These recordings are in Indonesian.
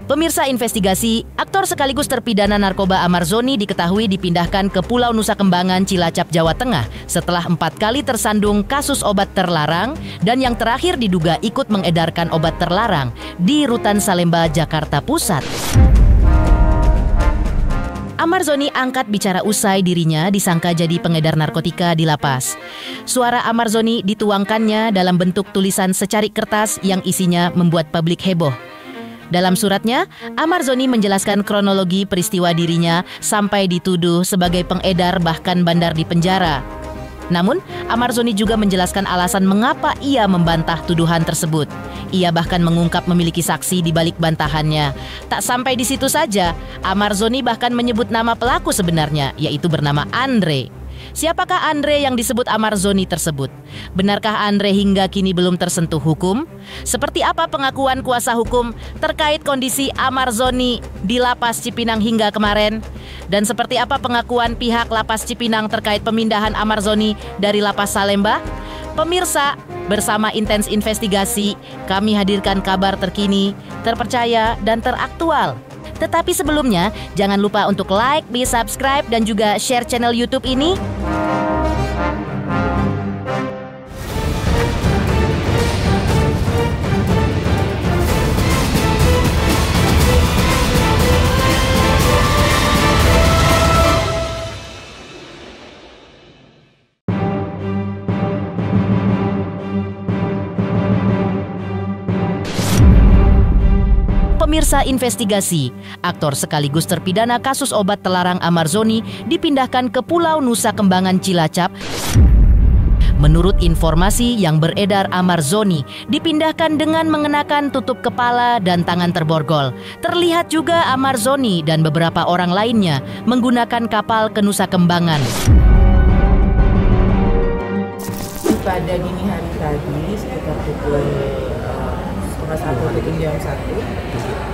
Pemirsa investigasi, aktor sekaligus terpidana narkoba Amar Zoni diketahui dipindahkan ke Pulau Nusa Kembangan, Cilacap, Jawa Tengah setelah 4 kali tersandung kasus obat terlarang dan yang terakhir diduga ikut mengedarkan obat terlarang di Rutan Salemba, Jakarta Pusat. Amar Zoni angkat bicara usai dirinya disangka jadi pengedar narkotika di lapas. Suara Amar Zoni dituangkannya dalam bentuk tulisan secarik kertas yang isinya membuat publik heboh. Dalam suratnya, Amar Zoni menjelaskan kronologi peristiwa dirinya sampai dituduh sebagai pengedar bahkan bandar di penjara. Namun, Amar Zoni juga menjelaskan alasan mengapa ia membantah tuduhan tersebut. Ia bahkan mengungkap memiliki saksi di balik bantahannya. Tak sampai di situ saja, Amar Zoni bahkan menyebut nama pelaku sebenarnya, yaitu bernama Andre. Siapakah Andre yang disebut Amar Zoni tersebut? Benarkah Andre hingga kini belum tersentuh hukum? Seperti apa pengakuan kuasa hukum terkait kondisi Amar Zoni di Lapas Cipinang hingga kemarin? Dan seperti apa pengakuan pihak Lapas Cipinang terkait pemindahan Amar Zoni dari Lapas Salemba? Pemirsa, bersama Intens Investigasi, kami hadirkan kabar terkini, terpercaya, dan teraktual. Tetapi sebelumnya, jangan lupa untuk like, subscribe, dan juga share channel YouTube ini. Pemirsa investigasi, aktor sekaligus terpidana kasus obat terlarang Amar Zoni dipindahkan ke Pulau Nusa Kembangan, Cilacap. Menurut informasi yang beredar, Amar Zoni dipindahkan dengan mengenakan tutup kepala dan tangan terborgol. Terlihat juga Amar Zoni dan beberapa orang lainnya menggunakan kapal ke Nusa Kembangan. Pada dini hari tadi, sekitar pukul 1 jam 1,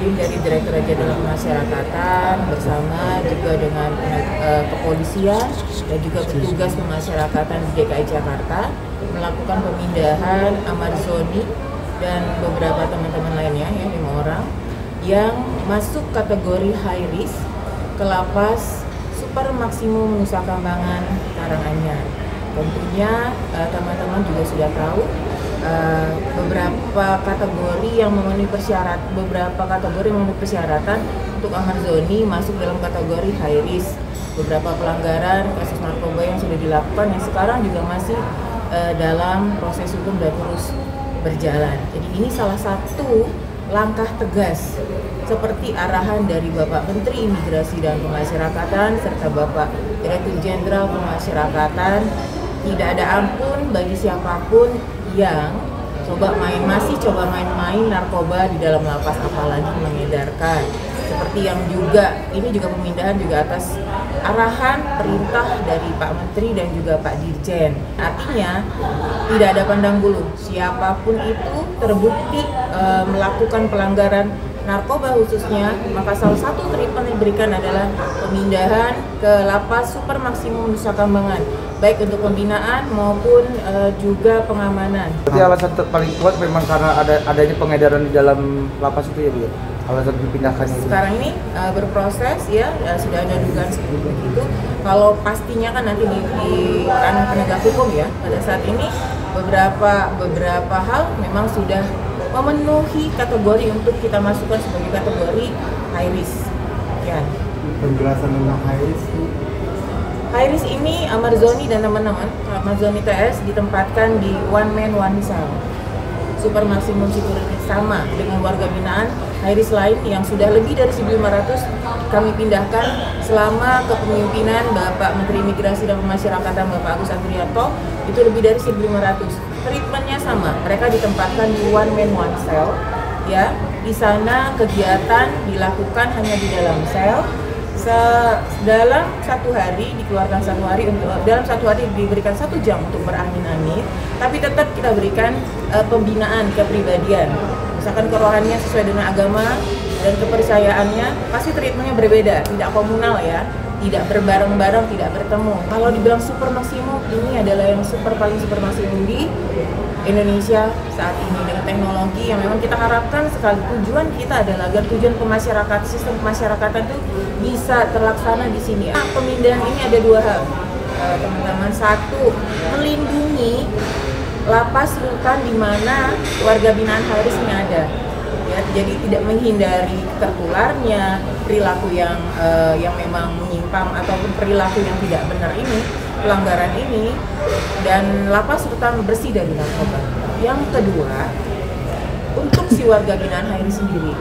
tim dari Direktorat Jenderal Pemasyarakatan bersama juga dengan kepolisian dan juga petugas pemasyarakatan di DKI Jakarta melakukan pemindahan Amar Zoni dan beberapa teman-teman lainnya, ya 5 orang yang masuk kategori high risk ke Lapas Super Maksimum Nusa Kambangan, Karanganyar. Tentunya teman-teman juga sudah tahu beberapa kategori yang memenuhi persyaratan untuk Amar Zoni masuk dalam kategori high risk. Beberapa pelanggaran kasus narkoba yang sudah dilakukan yang sekarang juga masih dalam proses hukum dan terus berjalan. Jadi ini salah satu langkah tegas seperti arahan dari Bapak Menteri Imigrasi dan Pemasyarakatan serta Bapak Direktur Jenderal Pemasyarakatan. Tidak ada ampun bagi siapapun yang masih coba main-main narkoba di dalam lapas, apalagi mengedarkan. Seperti yang ini juga pemindahan juga atas arahan perintah dari Pak Menteri dan juga Pak Dirjen. Artinya tidak ada pandang bulu, siapapun itu terbukti melakukan pelanggaran narkoba khususnya, maka salah satu treatment yang diberikan adalah pemindahan ke Lapas Super Maksimum Nusa Kambangan, baik untuk pembinaan maupun juga pengamanan. Jadi alasan paling kuat memang karena adanya pengedaran di dalam lapas itu ya Bu? Alasan dipindahkan ini? Sekarang ini berproses ya, sudah ada dugaan seperti itu. Kalau pastinya kan nanti di ranah penegak hukum ya. Pada saat ini beberapa hal memang sudah memenuhi kategori untuk kita masukkan sebagai kategori high risk. Ya. Penjelasan tentang high risk. High risk ini Amar Zoni dan teman-teman, Amar Zoni TS ditempatkan di one man one cell, super maksimum security, sama dengan warga binaan high risk lain yang sudah lebih dari 1.500 kami pindahkan selama kepemimpinan Bapak Menteri Imigrasi dan Pemasyarakatan Bapak Agus Andrianto, itu lebih dari 1.500. Treatmentnya sama, mereka ditempatkan di one man one cell, ya. Di sana kegiatan dilakukan hanya di dalam sel. Dalam 1 hari dikeluarkan 1 hari dalam 1 hari diberikan 1 jam untuk berangin-angin, tapi tetap kita berikan pembinaan kepribadian. Misalkan kerohanian sesuai dengan agama dan kepercayaannya, pasti treatmentnya berbeda, tidak komunal ya. tidak berbareng-bareng, tidak bertemu. Kalau dibilang super maksimum, ini adalah yang paling super maksimum di Indonesia saat ini dengan teknologi yang memang kita harapkan sekali. Tujuan kita adalah agar tujuan sistem pemasyarakatan itu bisa terlaksana di sini. Pemindahan ini ada dua hal, teman-teman. Satu, melindungi lapas rutan di mana warga binaan Haris ini ada. Ya, jadi tidak menghindari tertularnya perilaku yang memang menyimpang ataupun perilaku yang tidak benar ini, pelanggaran ini, dan lapas rutan bersih dari narkoba. Yang kedua, untuk si warga binaan Hairi sendiri,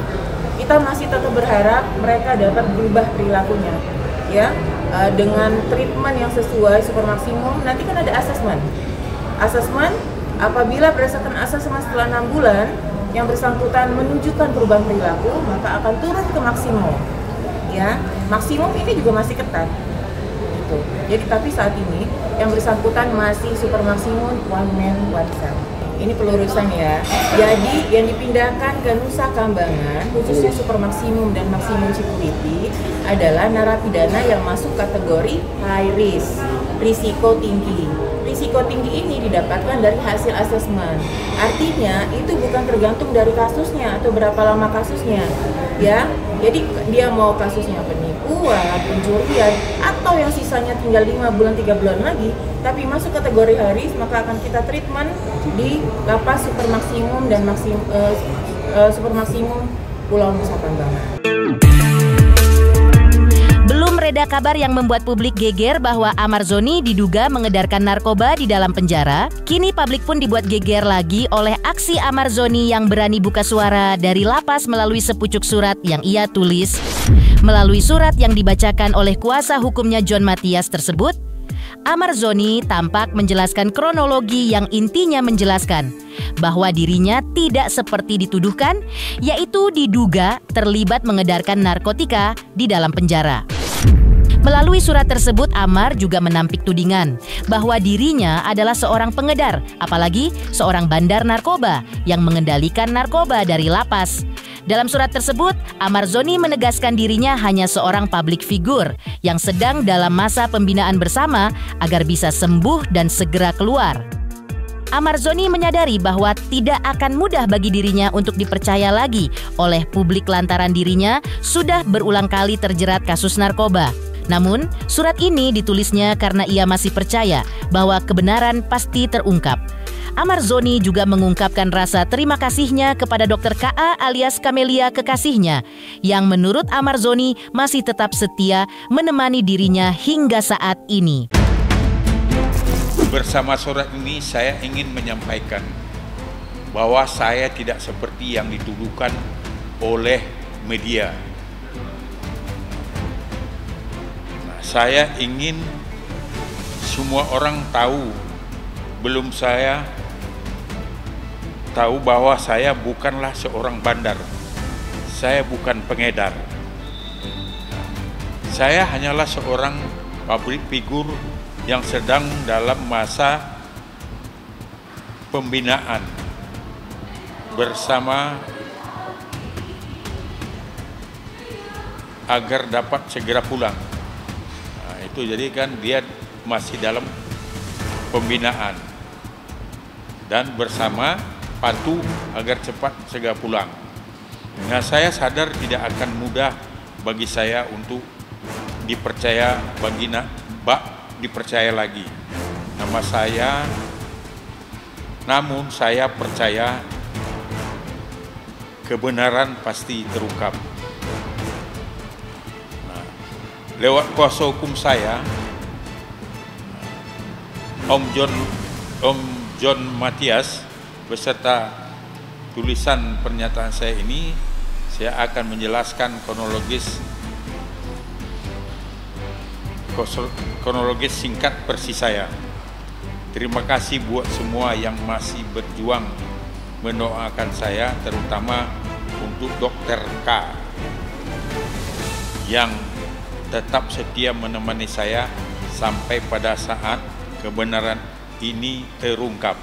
kita masih tetap berharap mereka dapat berubah perilakunya, ya, dengan treatment yang sesuai super maksimum. Nanti kan ada asesmen. Apabila berdasarkan asesmen setelah 6 bulan yang bersangkutan menunjukkan perubahan perilaku, maka akan turun ke maksimum. Ya, maksimum ini juga masih ketat. Gitu. Jadi tapi saat ini yang bersangkutan masih super maksimum one man one cell. Ini pelurusan ya. Jadi yang dipindahkan ke Nusa Kambangan, khususnya super maksimum dan maksimum security, adalah narapidana yang masuk kategori high risk, risiko tinggi. Risiko tinggi ini didapatkan dari hasil asesmen. Artinya itu bukan tergantung dari kasusnya atau berapa lama kasusnya, ya. Jadi dia mau kasusnya penipuan, pencurian, atau yang sisanya tinggal 5 bulan, 3 bulan lagi, tapi masuk kategori haris, maka akan kita treatment di lapas super maksimum dan super maksimum Pulau Nusa Kambangan. Belum reda kabar yang membuat publik geger bahwa Amar Zoni diduga mengedarkan narkoba di dalam penjara. Kini publik pun dibuat geger lagi oleh aksi Amar Zoni yang berani buka suara dari lapas melalui sepucuk surat yang ia tulis. Melalui surat yang dibacakan oleh kuasa hukumnya John Matias tersebut, Amar Zoni tampak menjelaskan kronologi yang intinya menjelaskan bahwa dirinya tidak seperti dituduhkan, yaitu diduga terlibat mengedarkan narkotika di dalam penjara. Melalui surat tersebut, Amar juga menampik tudingan bahwa dirinya adalah seorang pengedar, apalagi seorang bandar narkoba yang mengendalikan narkoba dari lapas. Dalam surat tersebut, Amar Zoni menegaskan dirinya hanya seorang public figure yang sedang dalam masa pembinaan bersama agar bisa sembuh dan segera keluar. Amar Zoni menyadari bahwa tidak akan mudah bagi dirinya untuk dipercaya lagi oleh publik lantaran dirinya sudah berulang kali terjerat kasus narkoba. Namun, surat ini ditulisnya karena ia masih percaya bahwa kebenaran pasti terungkap. Amar Zoni juga mengungkapkan rasa terima kasihnya kepada Dr. K.A. alias Kamelia kekasihnya, yang menurut Amar Zoni masih tetap setia menemani dirinya hingga saat ini. Bersama surat ini saya ingin menyampaikan bahwa saya tidak seperti yang dituduhkan oleh media. Saya ingin semua orang tahu, belum saya tahu bahwa saya bukanlah seorang bandar. Saya bukan pengedar. Saya hanyalah seorang public figure yang sedang dalam masa pembinaan bersama agar dapat segera pulang. Itu jadi kan dia masih dalam pembinaan dan bersama patuh agar cepat segera pulang. Nah, saya sadar tidak akan mudah bagi saya untuk dipercaya dipercaya lagi nama saya, namun saya percaya kebenaran pasti terungkap. Lewat kuasa hukum saya, Om John Matias, beserta tulisan pernyataan saya ini, saya akan menjelaskan kronologis singkat versi saya. Terima kasih buat semua yang masih berjuang mendoakan saya, terutama untuk Dr. K yang tetap setia menemani saya sampai pada saat kebenaran ini terungkap.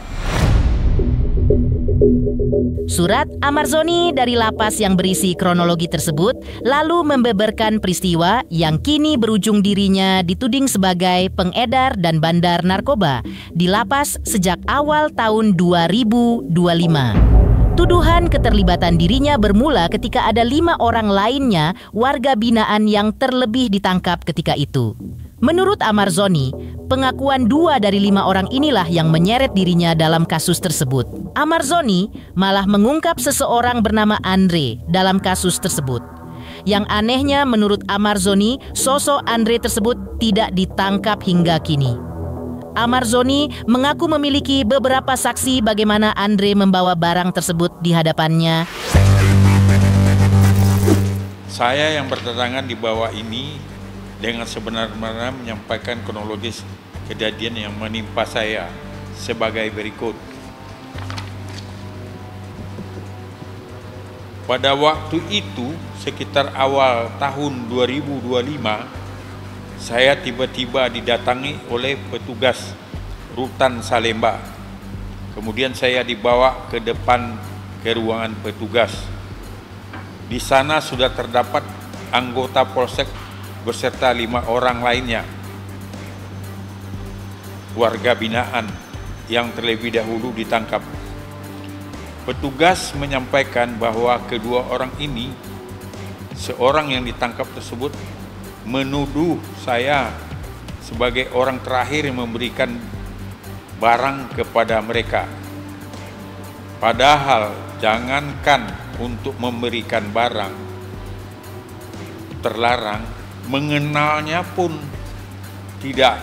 Surat Amarzoni dari lapas yang berisi kronologi tersebut lalu membeberkan peristiwa yang kini berujung dirinya dituding sebagai pengedar dan bandar narkoba di lapas sejak awal tahun 2025. Tuduhan keterlibatan dirinya bermula ketika ada 5 orang lainnya warga binaan yang terlebih ditangkap ketika itu. Menurut Amarzoni, pengakuan 2 dari 5 orang inilah yang menyeret dirinya dalam kasus tersebut. Amarzoni malah mengungkap seseorang bernama Andre dalam kasus tersebut. Yang anehnya menurut Amarzoni, sosok Andre tersebut tidak ditangkap hingga kini. Amarzoni mengaku memiliki beberapa saksi bagaimana Andre membawa barang tersebut di hadapannya. Saya yang berdatangan di bawah ini dengan sebenar-benarnya menyampaikan kronologis kejadian yang menimpa saya sebagai berikut. Pada waktu itu, sekitar awal tahun 2025, saya tiba-tiba didatangi oleh petugas Rutan Salemba. Kemudian saya dibawa ke depan ke ruangan petugas. Di sana sudah terdapat anggota Polsek beserta 5 orang lainnya, warga binaan yang terlebih dahulu ditangkap. Petugas menyampaikan bahwa kedua orang ini, seorang yang ditangkap tersebut menuduh saya sebagai orang terakhir yang memberikan barang kepada mereka. Padahal jangankan untuk memberikan barang, terlarang, mengenalnya pun tidak.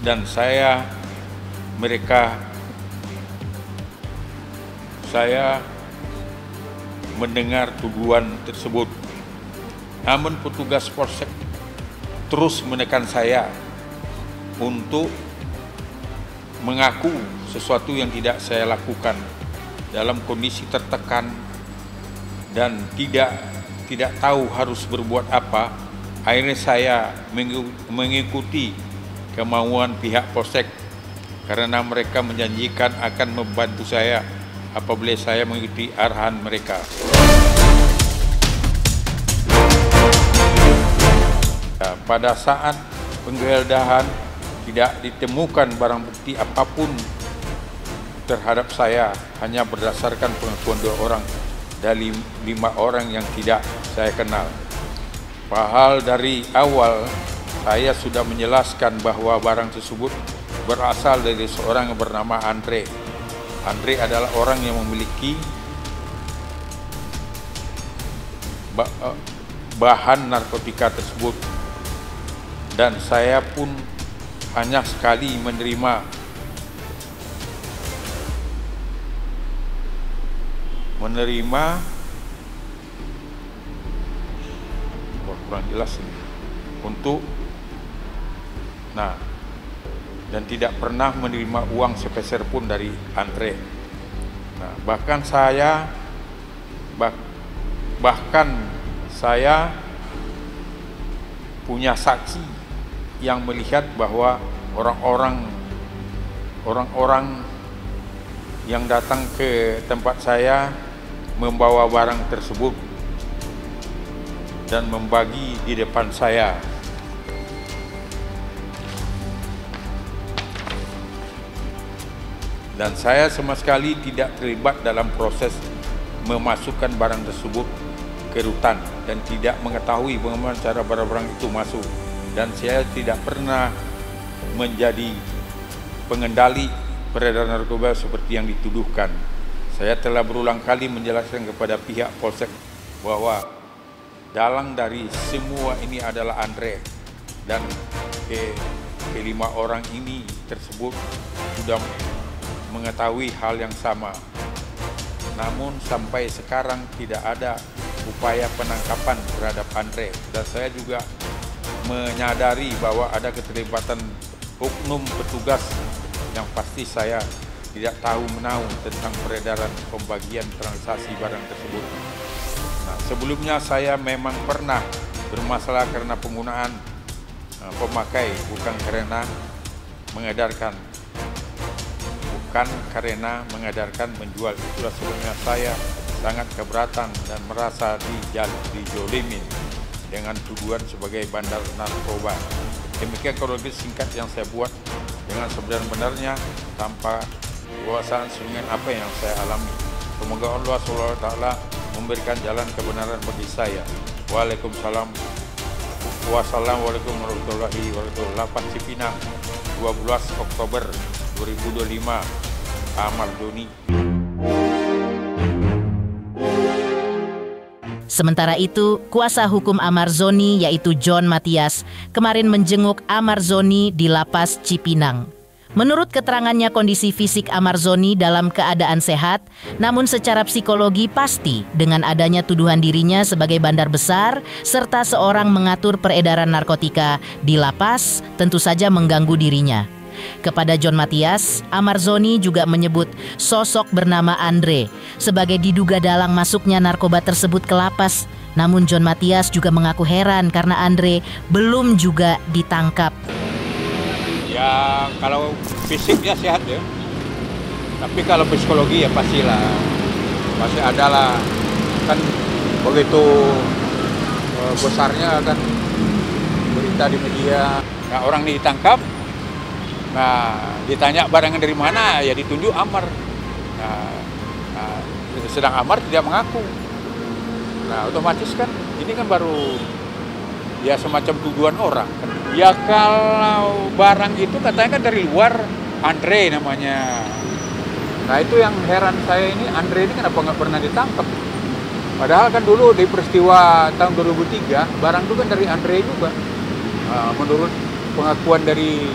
Dan saya mendengar tuduhan tersebut. Namun petugas Polsek terus menekan saya untuk mengaku sesuatu yang tidak saya lakukan. Dalam kondisi tertekan dan tidak tahu harus berbuat apa, akhirnya saya mengikuti kemauan pihak Polsek karena mereka menjanjikan akan membantu saya apabila saya mengikuti arahan mereka. Pada saat penggeledahan tidak ditemukan barang bukti apapun terhadap saya, hanya berdasarkan pengakuan 2 orang dari 5 orang yang tidak saya kenal. Padahal dari awal saya sudah menjelaskan bahwa barang tersebut berasal dari seorang yang bernama Andre. Andre adalah orang yang memiliki bahan narkotika tersebut. Dan saya pun hanya sekali menerima kurang jelas ini dan tidak pernah menerima uang sepeser pun dari Andre. Bahkan saya punya saksi yang melihat bahwa orang-orang yang datang ke tempat saya membawa barang tersebut dan membagi di depan saya. Dan saya sama sekali tidak terlibat dalam proses memasukkan barang tersebut ke rutan dan tidak mengetahui bagaimana cara barang-barang itu masuk. Dan saya tidak pernah menjadi pengendali peredaran narkoba seperti yang dituduhkan. Saya telah berulang kali menjelaskan kepada pihak Polsek bahwa dalang dari semua ini adalah Andre, dan kelima orang ini tersebut sudah mengetahui hal yang sama. Namun sampai sekarang tidak ada upaya penangkapan terhadap Andre, dan saya juga menyadari bahwa ada keterlibatan oknum petugas yang pasti saya tidak tahu menahu tentang peredaran pembagian transaksi barang tersebut. Sebelumnya saya memang pernah bermasalah karena penggunaan pemakai, bukan karena mengedarkan. bukan karena mengedarkan menjual. Itulah sebabnya saya sangat keberatan dan merasa dijolimin dengan tuduhan sebagai bandar narkoba. Demikian kronologis singkat yang saya buat dengan sebenar-benarnya tanpa kuasaan dengan apa yang saya alami. Semoga Allah SWT memberikan jalan kebenaran bagi saya. Waalaikumsalam. Wassalamualaikum warahmatullahi wabarakatuh. Lapas Cipinang, 12 Oktober 2025. Amar Zoni. Sementara itu, kuasa hukum Amar Zoni yaitu John Matias kemarin menjenguk Amar Zoni di Lapas Cipinang. Menurut keterangannya, kondisi fisik Amar Zoni dalam keadaan sehat, namun secara psikologi pasti dengan adanya tuduhan dirinya sebagai bandar besar serta seorang mengatur peredaran narkotika di lapas tentu saja mengganggu dirinya. Kepada John Matias, Amar Zoni juga menyebut sosok bernama Andre sebagai diduga dalang masuknya narkoba tersebut ke lapas. Namun John Matias juga mengaku heran karena Andre belum juga ditangkap. Ya kalau fisiknya sehat ya, tapi kalau psikologi ya pastilah, pasti ada lah. Kan begitu besarnya kan berita di media, nah, orang ini ditangkap, nah ditanya barangnya dari mana, ya ditunjuk Amar. Nah, sedang Amar tidak mengaku. Nah otomatis kan ini kan baru ya semacam tuduhan orang kan. Ya kalau barang itu katanya kan dari luar, Andre namanya. Nah itu yang heran saya ini, Andre ini kenapa nggak pernah ditangkap? Padahal kan dulu di peristiwa tahun 2003, barang itu kan dari Andre juga. Menurut pengakuan dari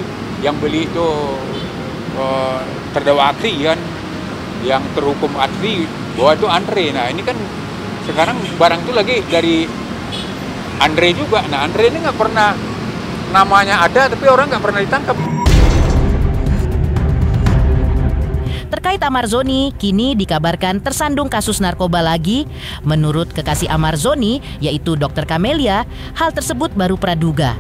yang beli itu terdakwa Akri kan, yang terhukum Akri bahwa itu Andre. Nah ini kan sekarang barang itu lagi dari Andre juga. Nah Andre ini nggak pernah, namanya ada tapi orang nggak pernah ditangkap. Terkait Amar Zoni, kini dikabarkan tersandung kasus narkoba lagi. Menurut kekasih Amar Zoni, yaitu Dr. Camelia, hal tersebut baru praduga.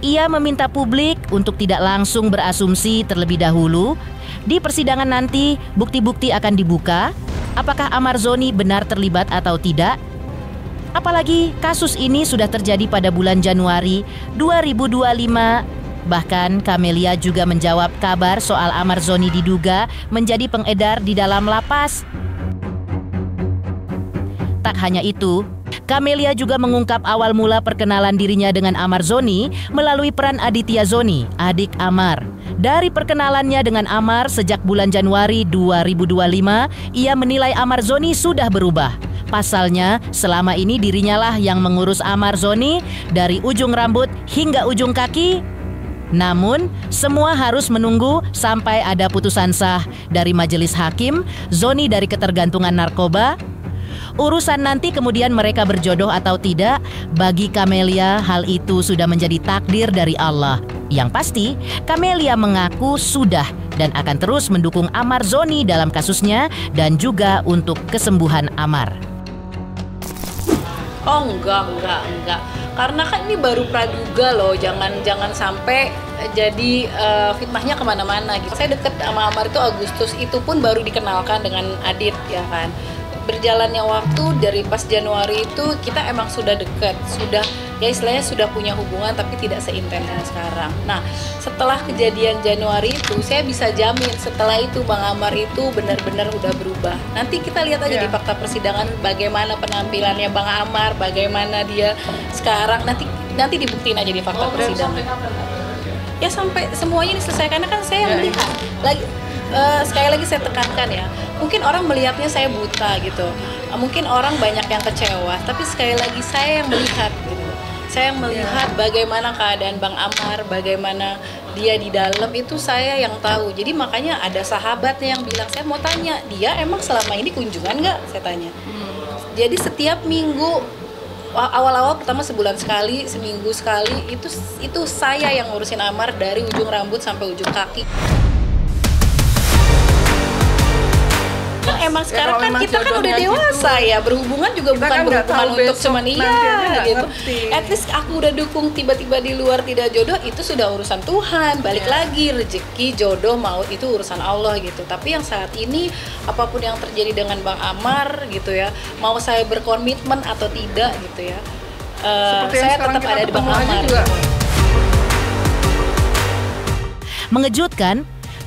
Ia meminta publik untuk tidak langsung berasumsi terlebih dahulu. Di persidangan nanti, bukti-bukti akan dibuka. Apakah Amar Zoni benar terlibat atau tidak? Apalagi kasus ini sudah terjadi pada bulan Januari 2025. Bahkan Camelia juga menjawab kabar soal Amar Zoni diduga menjadi pengedar di dalam lapas. Tak hanya itu, Camelia juga mengungkap awal mula perkenalan dirinya dengan Amar Zoni melalui peran Aditya Zoni, adik Amar. Dari perkenalannya dengan Amar sejak bulan Januari 2025, ia menilai Amar Zoni sudah berubah. Pasalnya, selama ini dirinya lah yang mengurus Amar Zoni dari ujung rambut hingga ujung kaki. Namun, semua harus menunggu sampai ada putusan sah dari majelis hakim, Zoni dari ketergantungan narkoba. Urusan nanti kemudian mereka berjodoh atau tidak, bagi Camelia hal itu sudah menjadi takdir dari Allah. Yang pasti, Camelia mengaku sudah dan akan terus mendukung Amar Zoni dalam kasusnya dan juga untuk kesembuhan Amar. Oh enggak. Karena kan ini baru praduga loh, jangan sampai jadi fitnahnya kemana-mana gitu. Saya deket sama Amar itu Agustus, itu pun baru dikenalkan dengan Adit ya kan. Berjalannya waktu dari pas Januari itu kita emang sudah deket, sudah ya istilahnya sudah punya hubungan tapi tidak seintens yang sekarang. Nah setelah kejadian Januari itu saya bisa jamin setelah itu Bang Amar itu benar-benar udah berubah. Nanti kita lihat aja di fakta persidangan bagaimana penampilannya Bang Amar, bagaimana dia sekarang, nanti dibuktiin aja di fakta persidangan. Ya sampai semuanya diselesaikan, karena kan saya yang melihat lagi. Sekali lagi saya tekankan ya, mungkin orang melihatnya saya buta gitu, mungkin orang banyak yang kecewa, tapi sekali lagi saya yang melihat gitu. Saya yang melihat bagaimana keadaan Bang Amar, bagaimana dia di dalam itu saya yang tahu. Jadi makanya ada sahabatnya yang bilang, saya mau tanya, dia emang selama ini kunjungan nggak? Saya tanya. Jadi setiap minggu, awal-awal pertama sebulan sekali, seminggu sekali, itu saya yang ngurusin Amar dari ujung rambut sampai ujung kaki. emang sekarang kalau kan memang kita kan udah jodohnya dewasa gitu. ya, berhubungan juga Kita bukan kan nggak berhubungan tahu untuk besok cuman nanti aja nggak gitu. ngerti. At least aku udah dukung, tiba-tiba di luar tidak jodoh, itu sudah urusan Tuhan. Balik lagi, rezeki, jodoh, maut itu urusan Allah gitu. Tapi yang saat ini apapun yang terjadi dengan Bang Amar gitu ya, mau saya berkomitmen atau tidak gitu ya, Seperti yang saya sekarang tetap kita ada di Bang ketemu aja Amar. juga. Mengejutkan,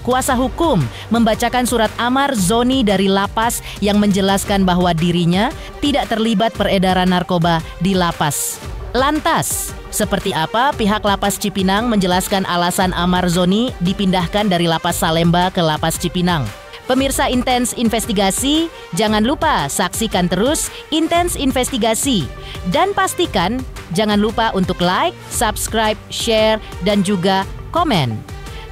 kuasa hukum membacakan surat amar Zoni dari lapas yang menjelaskan bahwa dirinya tidak terlibat peredaran narkoba di lapas. Lantas, seperti apa pihak lapas Cipinang menjelaskan alasan amar Zoni dipindahkan dari lapas Salemba ke lapas Cipinang? Pemirsa Intens Investigasi, jangan lupa saksikan terus Intens Investigasi. Dan pastikan jangan lupa untuk like, subscribe, share, dan juga komen.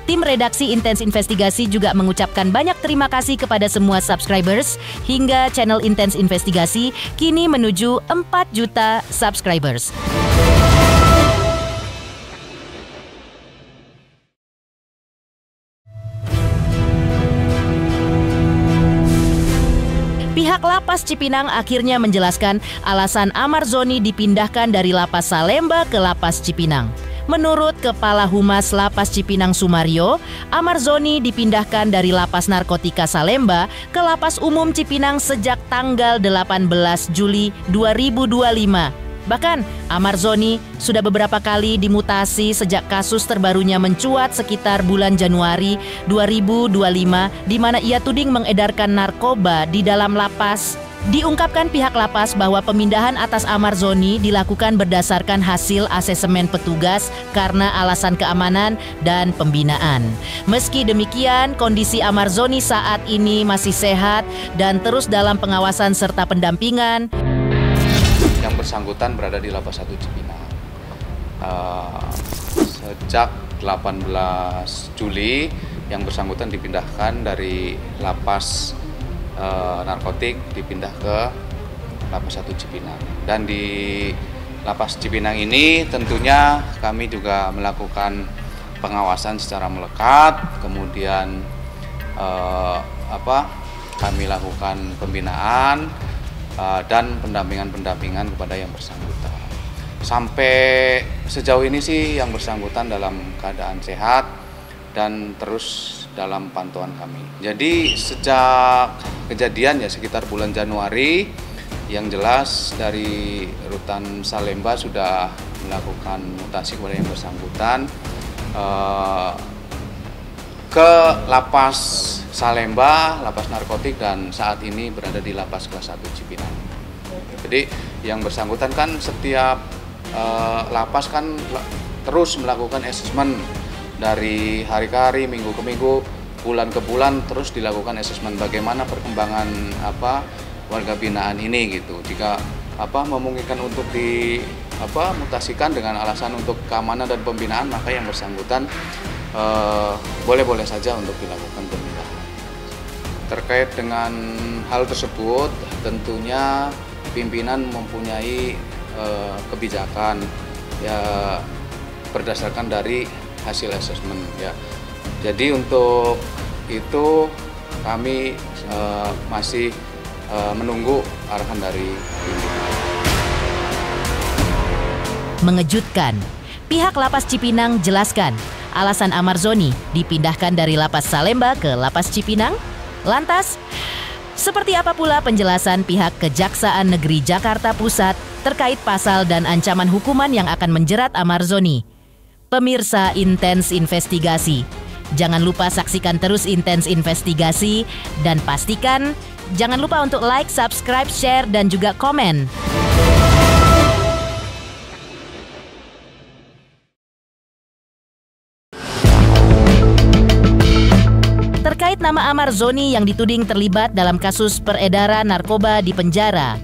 Tim redaksi Intens Investigasi juga mengucapkan banyak terima kasih kepada semua subscribers hingga channel Intens Investigasi kini menuju 4 juta subscribers. Pihak lapas Cipinang akhirnya menjelaskan alasan amar Zoni dipindahkan dari lapas Salemba ke lapas Cipinang. Menurut Kepala Humas Lapas Cipinang Sumario, amar Zoni dipindahkan dari Lapas Narkotika Salemba ke Lapas Umum Cipinang sejak tanggal 18 Juli 2025. Bahkan, amar Zoni sudah beberapa kali dimutasi sejak kasus terbarunya mencuat sekitar bulan Januari 2025 di mana ia tuding mengedarkan narkoba di dalam lapas. Diungkapkan pihak lapas bahwa pemindahan atas amar Zoni dilakukan berdasarkan hasil asesemen petugas karena alasan keamanan dan pembinaan. Meski demikian, kondisi amar Zoni saat ini masih sehat dan terus dalam pengawasan serta pendampingan. Yang bersangkutan berada di Lapas 1 Cipinang. Sejak 18 Juli yang bersangkutan dipindahkan dari Lapas narkotik dipindah ke Lapas 1 Cipinang. Dan di Lapas Cipinang ini tentunya kami juga melakukan pengawasan secara melekat, kemudian kami lakukan pembinaan dan pendampingan kepada yang bersangkutan. Sampai sejauh ini sih yang bersangkutan dalam keadaan sehat dan terus dalam pantauan kami. Jadi sejak kejadian ya sekitar bulan Januari, yang jelas dari Rutan Salemba sudah melakukan mutasi kepada yang bersangkutan ke Lapas Salemba, Lapas Narkotik, dan saat ini berada di Lapas Kelas 1 Cipinang. Jadi yang bersangkutan kan setiap lapas kan terus melakukan asesmen dari hari ke hari, minggu ke minggu, bulan ke bulan, terus dilakukan asesmen bagaimana perkembangan warga binaan ini gitu. Jika memungkinkan untuk mutasikan dengan alasan untuk keamanan dan pembinaan, maka yang bersangkutan boleh-boleh saja untuk dilakukan pemindahan. Terkait dengan hal tersebut, tentunya pimpinan mempunyai kebijakan ya berdasarkan dari hasil asesmen ya. Jadi untuk itu kami masih menunggu arahan dari pimpinan. Mengejutkan, pihak Lapas Cipinang jelaskan alasan amar Zoni dipindahkan dari Lapas Salemba ke Lapas Cipinang. Lantas, seperti apa pula penjelasan pihak Kejaksaan Negeri Jakarta Pusat terkait pasal dan ancaman hukuman yang akan menjerat amar Zoni? Pemirsa Intens Investigasi, jangan lupa saksikan terus Intens Investigasi dan pastikan jangan lupa untuk like, subscribe, share, dan juga komen. Terkait nama amar Zoni yang dituding terlibat dalam kasus peredaran narkoba di penjara,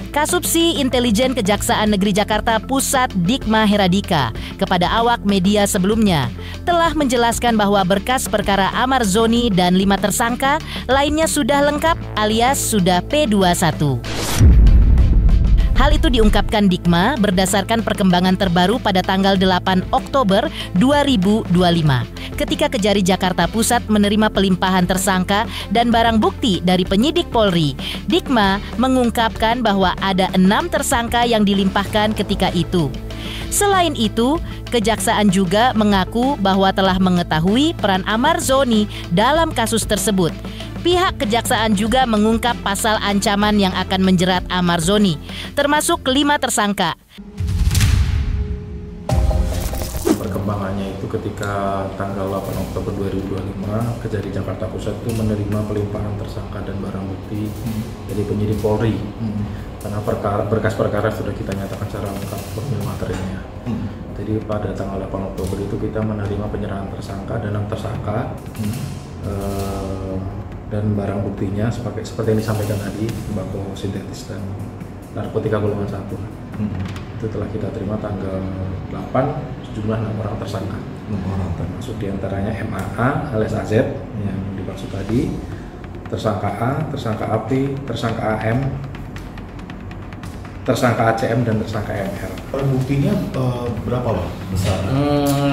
Kasubsi Intelijen Kejaksaan Negeri Jakarta Pusat Dikma Heradika kepada awak media sebelumnya telah menjelaskan bahwa berkas perkara amar Zoni dan 5 tersangka lainnya sudah lengkap alias sudah P21. Hal itu diungkapkan Dikma berdasarkan perkembangan terbaru pada tanggal 8 Oktober 2025. ketika Kejari Jakarta Pusat menerima pelimpahan tersangka dan barang bukti dari penyidik Polri. Dikma mengungkapkan bahwa ada 6 tersangka yang dilimpahkan ketika itu. Selain itu, Kejaksaan juga mengaku bahwa telah mengetahui peran Amar Zoni dalam kasus tersebut. Pihak Kejaksaan juga mengungkap pasal ancaman yang akan menjerat Amar Zoni, termasuk 5 tersangka. Perkembangannya itu ketika tanggal 8 Oktober 2025, Kejari Jakarta Pusat itu menerima pelimpahan tersangka dan barang bukti dari penyidik Polri. Karena berkas perkara sudah kita nyatakan secara lengkap formil materinya. Jadi pada tanggal 8 Oktober itu kita menerima penyerahan tersangka dan 6 tersangka. Dan barang buktinya seperti yang disampaikan tadi, tembakau sintetis dan narkotika golongan 1. Itu telah kita terima tanggal 8, sejumlah 6 orang tersangka. Termasuk diantaranya MAA alias AZ yang dimaksud tadi, tersangka A, tersangka AP, tersangka AM, tersangka ACM, dan tersangka MR. Barang buktinya berapa Bang? Besar?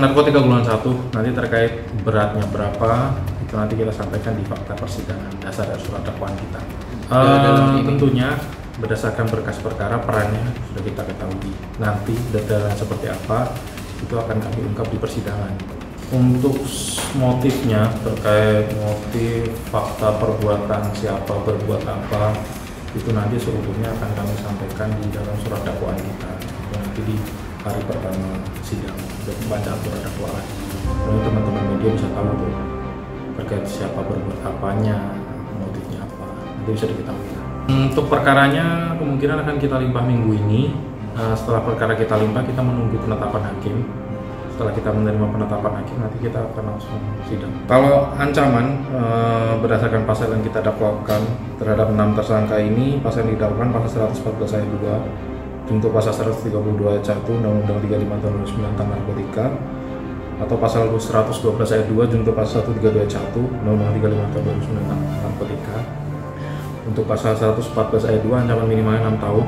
Narkotika golongan 1, nanti terkait beratnya berapa, itu nanti kita sampaikan di fakta persidangan dasar surat dakwaan kita. Tentunya berdasarkan berkas perkara perannya sudah kita ketahui. Nanti detailnya seperti apa itu akan kami ungkap di persidangan. Untuk motifnya terkait motif, fakta perbuatan, siapa berbuat apa, itu nanti seutuhnya akan kami sampaikan di dalam surat dakwaan kita. Nanti di hari pertama sidang dan bacaan surat dakwaan. Jadi teman-teman media bisa tahu tuh terkait siapa berbuat apanya, motifnya apa, nanti bisa diketahui. Untuk perkaranya kemungkinan akan kita limpah minggu ini. Setelah perkara kita limpah, kita menunggu penetapan hakim. Setelah kita menerima penetapan hakim, nanti kita akan langsung sidang. Kalau ancaman berdasarkan pasal yang kita dakwakan terhadap 6 tersangka ini, pasal yang didakwakan pasal 114 ayat 2, junto pasal 132 ayat 1 Undang-Undang 35 tahun 2009 tentang narkotika, atau pasal 112 ayat 2 junto pasal 132 ayat 1 Undang-Undang 35 tahun 2009 tentang narkotika. Untuk pasal 114 ayat 2 ancaman minimalnya 6 tahun,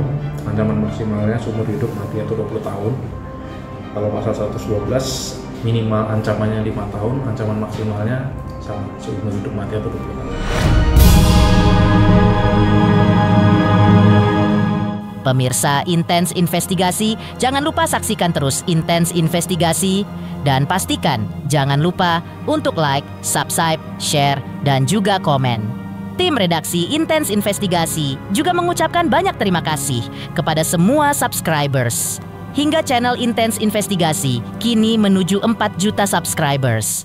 ancaman maksimalnya seumur hidup mati atau 20 tahun. Kalau pasal 112 minimal ancamannya 5 tahun, ancaman maksimalnya sama seumur hidup mati atau 20 tahun. Pemirsa Intens Investigasi, jangan lupa saksikan terus Intens Investigasi dan pastikan jangan lupa untuk like, subscribe, share, dan juga komen. Tim redaksi Intens Investigasi juga mengucapkan banyak terima kasih kepada semua subscribers. Hingga channel Intens Investigasi kini menuju 4 juta subscribers.